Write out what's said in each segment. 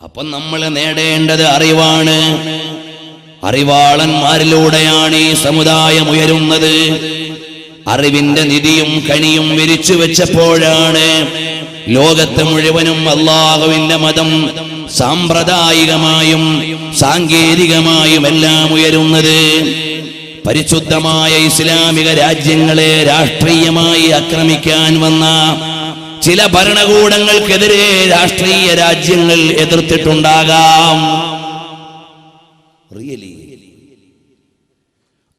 അപ്പം നമ്മൾ നേടേണ്ടത് അറിവാണ്. അറിവാളന്മാരിലൂടെയാണ് ഈ സമുദായം ഉയരുന്നത്. അറിവിന്റെ നിധിയും കണിയും വിരിച്ചു വെച്ചപ്പോഴാണ് ലോകത്ത് മുഴുവനും അല്ലാഹുവിന്റെ മതം സാമ്പ്രദായികമായും സാങ്കേതികമായും എല്ലാം ഉയരുന്നത്. പരിശുദ്ധമായ ഇസ്ലാമിക രാജ്യങ്ങളെ രാഷ്ട്രീയമായി ആക്രമിക്കാൻ വന്ന ചില ഭരണകൂടങ്ങൾക്കെതിരെ രാഷ്ട്രീയ രാജ്യങ്ങൾ എതിർത്തിട്ടുണ്ടാകാം.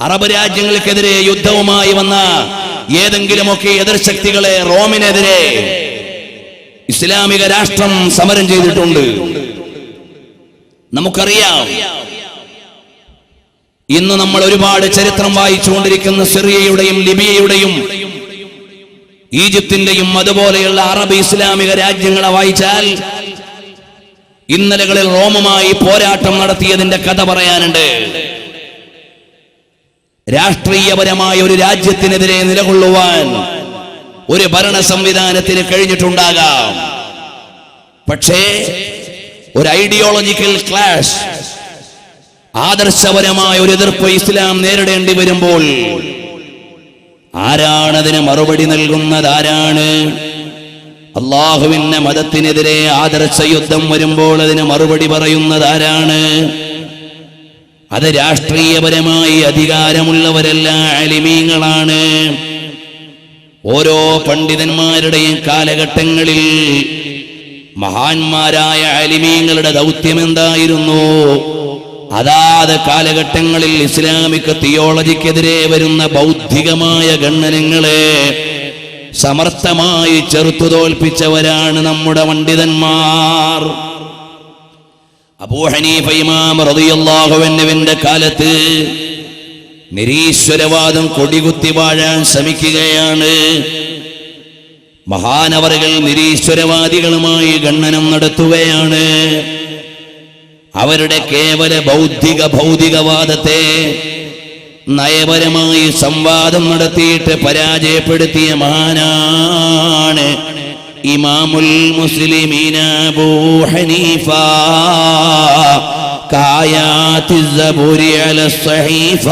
അറബ് രാജ്യങ്ങൾക്കെതിരെ യുദ്ധവുമായി വന്ന ഏതെങ്കിലുമൊക്കെ എതിർശക്തികളെ റോമിനെതിരെ ഇസ്ലാമിക രാഷ്ട്രം സമരം ചെയ്തിട്ടുണ്ട്. നമുക്കറിയാം, ഇന്ന് നമ്മൾ ഒരുപാട് ചരിത്രം വായിച്ചുകൊണ്ടിരിക്കുന്ന സിറിയയുടെയും ലിബിയയുടെയും ഈജിപ്തിന്റെയും അതുപോലെയുള്ള അറബ് ഇസ്ലാമിക രാജ്യങ്ങളെ വായിച്ചാൽ ഇന്നലകളിൽ റോമുമായി പോരാട്ടം നടത്തിയതിന്റെ കഥ പറയാനുണ്ട്. രാഷ്ട്രീയപരമായ ഒരു രാജ്യത്തിനെതിരെ നിലകൊള്ളുവാൻ ഒരു ഭരണ സംവിധാനത്തിന് കഴിഞ്ഞിട്ടുണ്ടാകാം. പക്ഷേ ഒരു ഐഡിയോളജിക്കൽ ക്ലാഷ്, ആദർശപരമായ ഒരു എതിർപ്പ് ഇസ്ലാം നേരിടേണ്ടി വരുമ്പോൾ ആരാണതിന് മറുപടി നൽകുന്നത്? ആരാണ്? അല്ലാഹുവിന്റെ മതത്തിനെതിരെ ആദർശ യുദ്ധം വരുമ്പോൾ അതിന് മറുപടി പറയുന്നത് ആരാണ്? അത് രാഷ്ട്രീയപരമായി അധികാരമുള്ളവരല്ല, ആലിമീങ്ങളാണ്. ഓരോ പണ്ഡിതന്മാരുടെയും കാലഘട്ടങ്ങളിൽ മഹാന്മാരായ ആലിമീങ്ങളുടെ ദൗത്യം എന്തായിരുന്നു? അതാത് കാലഘട്ടങ്ങളിൽ ഇസ്ലാമിക് തിയോളജിക്കെതിരെ വരുന്ന ബൗദ്ധികമായ ഗണ്ണനങ്ങളെ സമർത്ഥമായി ചെറുത്തു തോൽപ്പിച്ചവരാണ് നമ്മുടെ പണ്ഡിതന്മാർ. അബൂ ഹനീഫ ഇമാം റളിയല്ലാഹു അൻഹുവിന്റെ കാലത്ത് നിരീശ്വരവാദം കൊടികുത്തി വാഴാൻ ശ്രമിക്കുകയാണ്. മഹാനവറുകൾ നിരീശ്വരവാദികളുമായി ഗണ്ണനം നടത്തുകയാണ്. അവരുടെ കേവല ഭൗതികവാദത്തെ നയപരമായി സംവാദം നടത്തിയിട്ട് പരാജയപ്പെടുത്തിയ മഹാനാണ് ഇമാമുൽ മുസ്ലിമീന അബൂ ഹനീഫ. കായാതി സബൂരി അലസ് സഹീഫ.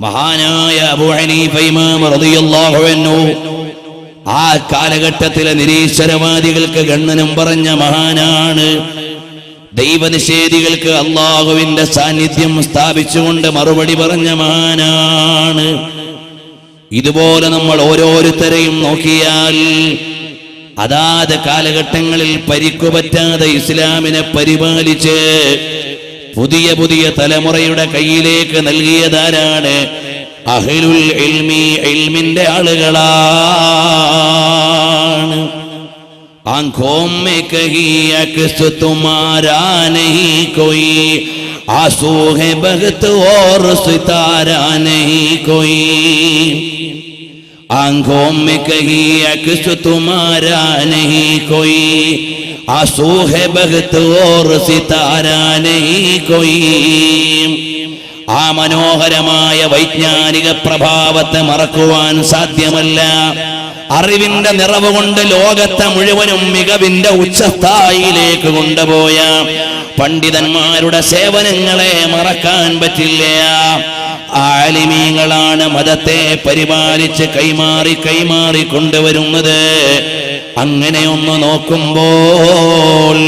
മഹാനായ അബൂ ഹനീഫ ഇമാം റളിയല്ലാഹു അൻഹു ആ കാലഘട്ടത്തിലെ നിരീശ്വരവാദികൾക്ക് ഗണ്ണനം പറഞ്ഞ മഹാനാണ്. ദൈവനിഷേധികൾക്ക് അല്ലാഹുവിന്റെ സാന്നിധ്യം സ്ഥാപിച്ചുകൊണ്ട് മറുപടി പറഞ്ഞ മഹാനാണ്. ഇതുപോലെ നമ്മൾ ഓരോരുത്തരെയും നോക്കിയാൽ അതാത് കാലഘട്ടങ്ങളിൽ പരിക്കുപറ്റാതെ ഇസ്ലാമിനെ പരിപാലിച്ച് പുതിയ പുതിയ തലമുറയുടെ കയ്യിലേക്ക് നൽകിയതാരാണ്? അഹ്ലുൽ ഇൽമി, ഇൽമിന്റെ ആളുകളാണ്. ആँखों में कहीं अक्स तुम्हारा नहीं कोई, आंसू है बख्त और सितारा नहीं कोई. आँखों में कहीं अक्स तुम्हारा नहीं कोई, आंसू है बख्त और सितारा नहीं कोई. ആ മനോഹരമായ വൈജ്ഞാനിക പ്രഭാവത്തെ മറക്കുവാൻ സാധ്യമല്ല. അറിവിന്റെ നിറവ് കൊണ്ട് ലോകത്തെ മുഴുവനും മികവിന്റെ ഉച്ചസ്ഥായിലേക്ക് കൊണ്ടുപോയ പണ്ഡിതന്മാരുടെ സേവനങ്ങളെ മറക്കാൻ പറ്റില്ല. ആലിമീങ്ങളാണ് മതത്തെ പരിപാലിച്ച് കൈമാറി കൊണ്ടുവരുന്നത്. അങ്ങനെ ഒന്ന് നോക്കുമ്പോൾ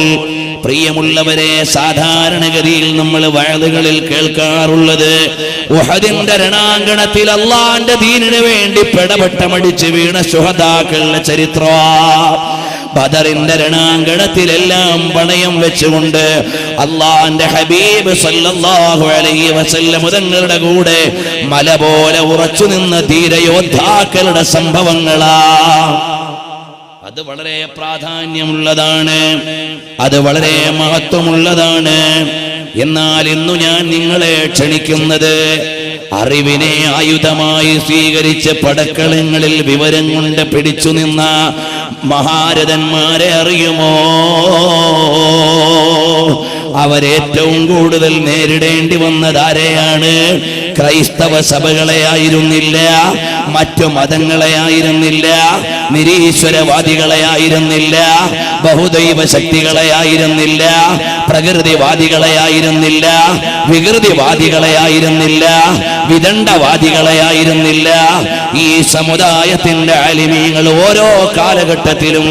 പ്രിയമുള്ളവരെ, സാധാരണഗതിയിൽ നമ്മൾ വഅദുകളിൽ കേൾക്കാറുള്ളത് ഉഹദിന്റെ രണാങ്കണത്തിൽ അള്ളാന്റെ ദീനിന് വേണ്ടി പെടപെട്ടമടിച്ച് വീണ ശുഹദാക്കളുടെ ചരിത്രം. ബദറിന്റെ രണാങ്കണത്തിലെല്ലാം പണയം വെച്ചുകൊണ്ട് അള്ളാന്റെ ഹബീബ് സല്ലല്ലാഹു അലൈഹി വസല്ലം തങ്ങളുടെ കൂടെ മല പോലെ ഉറച്ചു നിന്ന ധീരയോദ്ധാക്കളുടെ സംഭവങ്ങളാ. അത് വളരെ പ്രാധാന്യമുള്ളതാണ്, അത് വളരെ മഹത്വമുള്ളതാണ്. എന്നാൽ ഇന്നു ഞാൻ നിങ്ങളെ ക്ഷണിക്കുന്നത് അറിവിനെ ആയുധമായി സ്വീകരിച്ച് പടക്കളങ്ങളിൽ വിവരം കൊണ്ട് പിടിച്ചു നിന്ന മഹാരഥന്മാരെ അറിയുമോ? അവരേറ്റവും കൂടുതൽ നേരിടേണ്ടി വന്നത് ആരെയാണ്? ക്രൈസ്തവ സഭകളെ ആയിരുന്നില്ല, മറ്റു മതങ്ങളെ ആയിരുന്നില്ല, നിരീശ്വരവാദികളെ ആയിരുന്നില്ല, ബഹുദൈവ ശക്തികളെ ആയിരുന്നില്ല, പ്രകൃതിവാദികളെ ആയിരുന്നില്ല, വികൃതിവാദികളെ ആയിരുന്നില്ല, വിദണ്ഡവാദികളെ ആയിരുന്നില്ല. ഈ സമുദായത്തിന്റെ ആലിമീങ്ങൾ ഓരോ കാലഘട്ടത്തിലും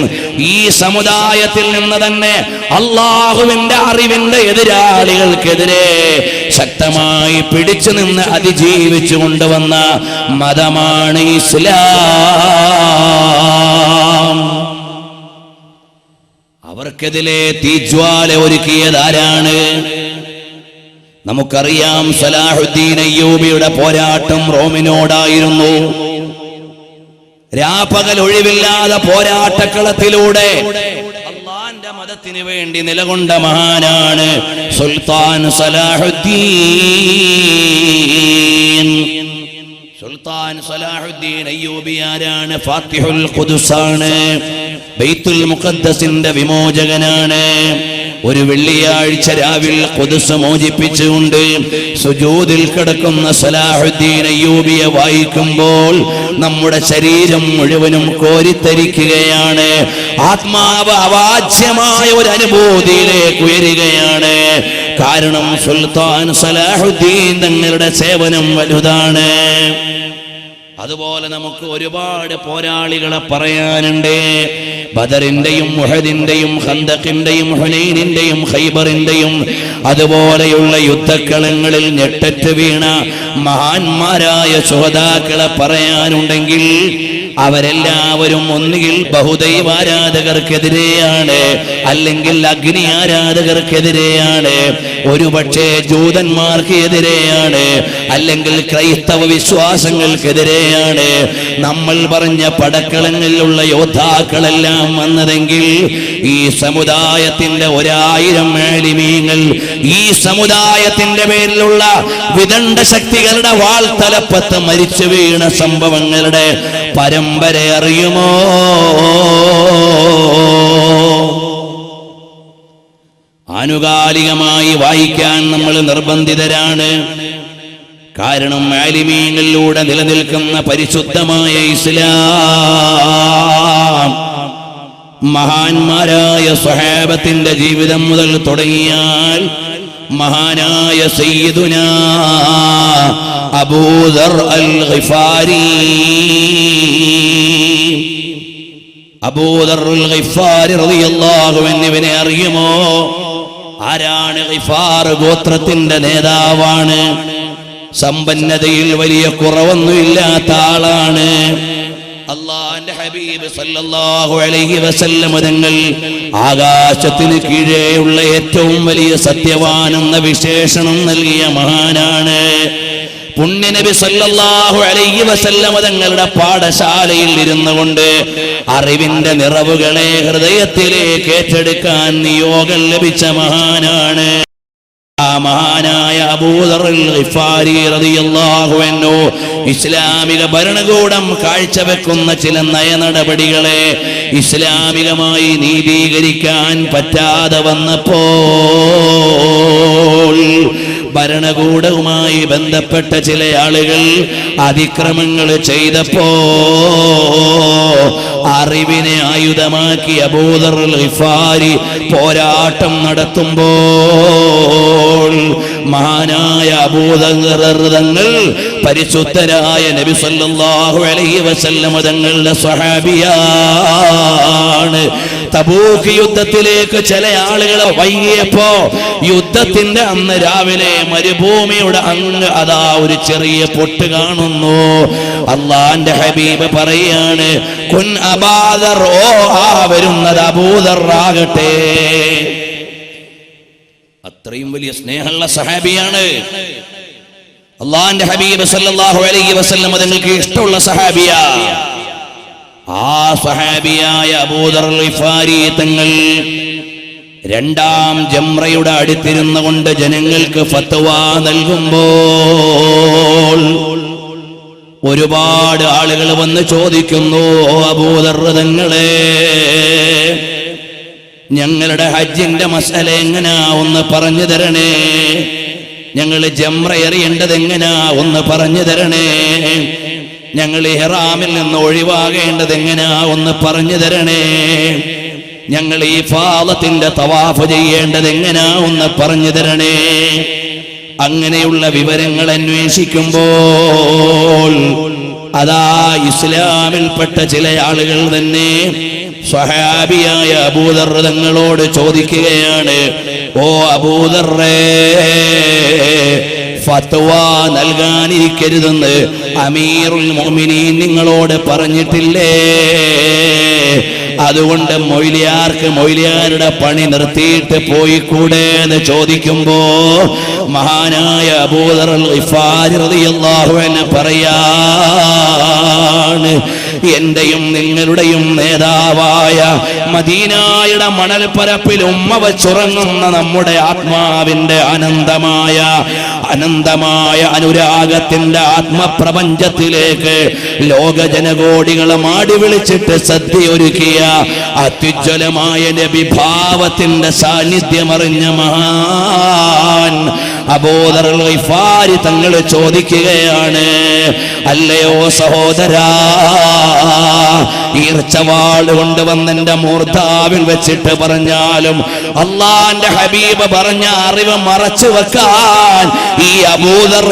ഈ സമുദായത്തിൽ നിന്ന് തന്നെ അള്ളാഹുവിന്റെ അറിവിന്റെ എതിരാളികൾക്കെതിരെ ശക്തമായി പിടിച്ചു നിന്ന് അതിജീവിച്ചു കൊണ്ടുവന്ന മതമാണ് ഇസ്ലാം. അവർക്കെതിരെ തീജ്വാല ഒരുക്കിയതാരാണ്? നമുക്കറിയാം, സലാഹുദ്ദീൻ അയ്യൂബിയുടെ പോരാട്ടം റോമിനോടായിരുന്നു. രാപ്പകൽ ഒഴിവില്ലാതെ പോരാട്ടക്കളത്തിലൂടെ അള്ളാന്റെ മതത്തിന് വേണ്ടി നിലകൊണ്ട മഹാനാണ് സുൽത്താൻ സലാഹുദ്ദീൻ. സുൽത്താൻ സലാഹുദ്ദീൻ അയ്യൂബി ആരാണ്? ഫാത്തിഹുൽ ഖുദ്സാണ്, ബൈത്തുൽ മുഖദ്ദസിന്റെ വിമോചകനാണ്. ഒരു വെള്ളിയാഴ്ച രാവിൽ ഖുദ്സ് മോചിപ്പിച്ചുകൊണ്ട് സുജൂദിൽ കിടക്കുന്ന സലാഹുദ്ദീൻ അയ്യൂബിയെ വായിക്കുമ്പോൾ നമ്മുടെ ശരീരം മുഴുവനും കോരിത്തരിക്കുകയാണ്. ആത്മാവ് അവാച്യമായ ഒരു അനുഭൂതിയിലേക്ക് ഉയരുകയാണ്. കാരണം സുൽത്താൻ സലാഹുദ്ദീൻ തങ്ങളുടെ സേവനം വലുതാണ്. അതുപോലെ നമുക്ക് ഒരുപാട് പോരാളികളെ പറയാനുണ്ട്. ബദറിന്റെയും ഉഹദിന്റെയും ഖന്തഖിന്റെയും ഹുനൈനിന്റെയും ഖൈബറിന്റെയും അതുപോലെയുള്ള യുദ്ധക്കളങ്ങളിൽ ഞെട്ടറ്റ് വീണ മഹാന്മാരായ ശുഹദാക്കളെ പറയാനുണ്ടെങ്കിൽ അവരെല്ലാവരും ഒന്നുകിൽ ബഹുദൈവാരാധകർക്കെതിരെയാണ്, അല്ലെങ്കിൽ അഗ്നി ആരാധകർക്കെതിരെയാണ്, ഒരുപക്ഷെ ജൂതന്മാർക്ക് എതിരെയാണ്, അല്ലെങ്കിൽ ക്രൈസ്തവ വിശ്വാസങ്ങൾക്കെതിരെയാണ്. നമ്മൾ പറഞ്ഞ പടക്കളങ്ങളിലുള്ള യോദ്ധാക്കളെല്ലാം വന്നതെങ്കിൽ ഈ സമുദായത്തിന്റെ 1000 ആലിമീങ്ങൾ ഈ സമുദായത്തിന്റെ പേരിലുള്ള വിദണ്ഡ ശക്തികളുടെ വാൾത്തലപ്പത്ത് മരിച്ചു വീണ സംഭവങ്ങളുടെ പരമ്പര അറിയുമോ? ആനുകാലികമായി വായിക്കാൻ നമ്മൾ നിർബന്ധിതരാണ്. കാരണം ആലിമീങ്ങളിലൂടെ നിലനിൽക്കുന്ന പരിശുദ്ധമായ ഇസ്ലാം മഹാന്മാരായ സ്വഹാബത്തിന്റെ ജീവിതം മുതൽ തുടങ്ങിയാൽ മഹാനായ സയ്യിദുനാ അബൂദർ അൽ ഗിഫാരി, അബൂദർ അൽ ഗിഫാരി റളിയല്ലാഹു അൻഹുവിനെ അറിയുമോ? ആരാണ്? ഗിഫാർ ഗോത്രത്തിന്റെ നേതാവാണ്. സമ്പന്നതയിൽ വലിയ കുറവൊന്നുമില്ലാത്ത ആളാണ്. അല്ലാഹുവിന്റെ ഹബീബ് സല്ലല്ലാഹു അലൈഹി വസല്ലം തങ്ങൾ ആകാശത്തിന് കീഴെയുള്ള ഏറ്റവും വലിയ സത്യവാൻ എന്ന വിശേഷണം നൽകിയ മഹാനാണ്. പുണ്യനബി സല്ലല്ലാഹു അലൈഹി വസല്ലം തങ്ങളുടെ പാഠശാലയിൽ ഇരുന്നുകൊണ്ട് അറിവിന്റെ നിറവുകളെ ഹൃദയത്തിലേക്ക് ഏറ്റെടുക്കാൻ നിയോഗം ലഭിച്ച മഹാനാണ്. ആ മഹാനായ അബൂദർ അൽ ഗിഫാരി റളിയല്ലാഹു അൻഹു ഇസ്ലാമിക ഭരണകൂടം കാഴ്ചവെക്കുന്ന ചില നയനടപടികളെ ഇസ്ലാമികമായി നീതീകരിക്കാൻ പറ്റാതെ വന്നപ്പോൾ ഭരണകൂടവുമായി ബന്ധപ്പെട്ട ചില ആളുകൾ അതിക്രമങ്ങൾ ചെയ്തപ്പോ അറിവിനെ ആയുധമാക്കി അബൂദർ അൽ ഗിഫാരി പോരാട്ടം നടത്തുമ്പോൾ മഹാനായ അബൂദർ തങ്ങൾ പരിശുദ്ധരായ നബി സല്ലല്ലാഹു അലൈഹി വസല്ലം തങ്ങളുടെ സ്വഹാബിയാണ്. തബൂക്ക് യുദ്ധത്തിലേക്ക് ചില ആളുകൾ വൈകിയപ്പോ യുദ്ധത്തിന്റെ അന്ന് രാവിലെ മരുഭൂമിയുടെ അങ്ങ് അതാ ഒരു ചെറിയ പൊട്ട് കാണുന്നു. അള്ളാന്റെ ഹബീബ് പറയാണ്, കുൻ അബൂദർ, ഓ ആ വരുന്നത് അബൂദർ ആകട്ടെ. അത്രയും വലിയ സ്നേഹമുള്ള സഹാബിയാണ്. അള്ളാന്റെ ഹബീബ് സല്ലല്ലാഹു അലൈഹി വസല്ലം തങ്ങൾക്ക് ഇഷ്ടമുള്ള സഹാബിയാ. ആ സഹാബിയായ അബൂദർ അൽ ഗിഫാരി തങ്ങൾ രണ്ടാം ജംറയുടെ അടുത്തിരുന്നു കൊണ്ട് ജനങ്ങൾക്ക് ഫത്വ നൽകുമ്പോൾ ഒരുപാട് ആളുകൾ വന്ന് ചോദിക്കുന്നു, അബൂദർ തങ്ങളെ, ഞങ്ങളുടെ ഹജ്ജിന്റെ മസല എങ്ങനാ ഒന്ന് പറഞ്ഞു തരണേ. ഞങ്ങൾ ജംറ എറിയേണ്ടത് എങ്ങനാ ഒന്ന് പറഞ്ഞു തരണേ. ഞങ്ങൾ ഇഹ്റാമിൽ നിന്ന് ഒഴിവാകേണ്ടത് എങ്ങനാ ഒന്ന് പറഞ്ഞു തരണേ. ഞങ്ങൾ ഈ ഇഫാദത്തിന്റെ തവാഫ് ചെയ്യേണ്ടത് എങ്ങനാ ഒന്ന് പറഞ്ഞു തരണേ. അങ്ങനെയുള്ള വിവരങ്ങൾ അന്വേഷിക്കുമ്പോൾ അതാ ഇസ്ലാമിൽപ്പെട്ട ചില ആളുകൾ തന്നെ സ്വഹാബിയായ അബൂദർ തങ്ങളോട് ചോദിക്കുകയാണ്, ഓ അബൂദറേ, ഫത്വ നൽകാനിരിക്കരുതെന്ന് അമീറുൽ മുഅ്മിനീൻ നിങ്ങളോട് പറഞ്ഞിട്ടില്ലേ? അതുകൊണ്ട് മൊയ്ലിയാരുടെ പണി നിർത്തിയിട്ട് പോയിക്കൂടെ എന്ന് ചോദിക്കുമ്പോ മഹാനായ അബൂദർ ഗിഫാരി റളിയല്ലാഹു അൻഹു പറയാണ്, എന്റെയും നിങ്ങളുടെയും നേതാവായ മദീനായുടെ മണൽപ്പരപ്പിൽ ഉമ്മ വച്ചുറങ്ങുന്ന നമ്മുടെ ആത്മാവിന്റെ അനന്തമായ അനുരാഗത്തിന്റെ ആത്മപ്രപഞ്ചത്തിലേക്ക് ലോക ജനകോടികൾ മാടി വിളിച്ചിട്ട് സദ്യ ഒരുക്കിയ അത്യുജ്വലമായ നബിഭാവത്തിന്റെ സാന്നിധ്യമറിഞ്ഞ മഹാൻ അബൂദർ ഗിഫാരി തങ്ങൾ ചോദിക്കുകയാണ്, അല്ലയോ സഹോദരാ, ഈർച്ചവാൾ കൊണ്ടുവന്ന് എന്റെ മൂർധാവിൽ വെച്ചിട്ട് പറഞ്ഞാലും അള്ളാന്റെ ഹബീബ് പറഞ്ഞ അറിവ് മറച്ചു വെക്കാൻ ഈ അബൂദർ